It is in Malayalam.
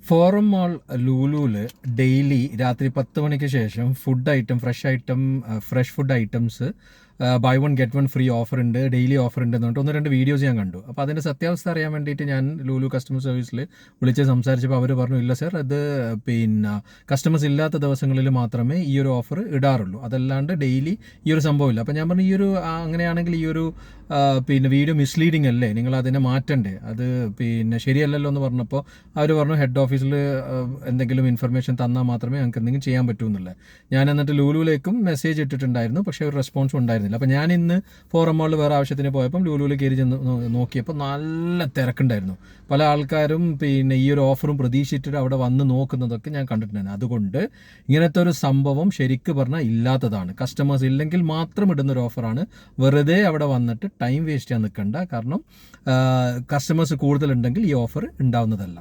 ഫോറം മാൾ ലുലുവിൽ ഡെയിലി രാത്രി 10 മണിക്ക് ശേഷം fresh food items buy one get one free offer ഉണ്ട്, ഡെയിലി ഓഫർ ഉണ്ട് എന്ന് പറഞ്ഞിട്ട് 1-2 വീഡിയോസ് ഞാൻ കണ്ടു. അപ്പോൾ അതിൻ്റെ സത്യാവസ്ഥ അറിയാൻ വേണ്ടിയിട്ട് ഞാൻ ലുലു കസ്റ്റമർ സർവീസിൽ വിളിച്ച് സംസാരിച്ചപ്പോൾ അവർ പറഞ്ഞു, ഇല്ല സർ, അത് കസ്റ്റമേഴ്സ് ഇല്ലാത്ത ദിവസങ്ങളിൽ മാത്രമേ ഈ ഒരു ഓഫർ ഇടാറുള്ളൂ, അതല്ലാണ്ട് ഡെയിലി ഈ ഒരു സംഭവമില്ല. അപ്പോൾ ഞാൻ പറഞ്ഞു, അങ്ങനെയാണെങ്കിൽ ഈ ഒരു വീഡിയോ മിസ്ലീഡിങ് അല്ലേ, നിങ്ങൾ അതിനെ മാറ്റണ്ടേ, അത് ശരിയല്ലല്ലോ എന്ന് പറഞ്ഞപ്പോൾ അവർ പറഞ്ഞു ഹെഡ് ഓഫീസിൽ എന്തെങ്കിലും ഇൻഫർമേഷൻ തന്നാൽ മാത്രമേ ഞങ്ങൾക്ക് എന്തെങ്കിലും ചെയ്യാൻ പറ്റൂ എന്നുള്ളത്. ഞാൻ എന്നിട്ട് ലുലുവിലേക്കും മെസ്സേജ് ഇട്ടിട്ടുണ്ടായിരുന്നു, പക്ഷേ ഒരു റെസ്പോൺസും ഉണ്ടായിരുന്നില്ല. അപ്പോൾ ഞാൻ ഇന്ന് ഫോറം മാളിൽ വേറെ ആവശ്യത്തിന് പോയപ്പം ലുലുവിൽ കയറി ചെന്ന് നോക്കിയപ്പോൾ നല്ല തിരക്കുണ്ടായിരുന്നു. പല ആൾക്കാരും ഈ ഒരു ഓഫറും പ്രതീക്ഷിച്ചിട്ട് അവിടെ വന്ന് നോക്കുന്നതൊക്കെ ഞാൻ കണ്ടിട്ടുണ്ടായിരുന്നു. അതുകൊണ്ട് ഇങ്ങനത്തെ ഒരു സംഭവം ശരിക്ക് പറഞ്ഞാൽ ഇല്ലാത്തതാണ്. കസ്റ്റമേഴ്സ് ഇല്ലെങ്കിൽ മാത്രം ഇടുന്നൊരു ഓഫറാണ്. വെറുതെ അവിടെ വന്നിട്ട് ടൈം വേസ്റ്റ് ചെയ്യാൻ നിൽക്കണ്ട. കാരണം കസ്റ്റമേഴ്സ് കൂടുതലുണ്ടെങ്കിൽ ഈ ഓഫർ ഉണ്ടാവുന്നതല്ല.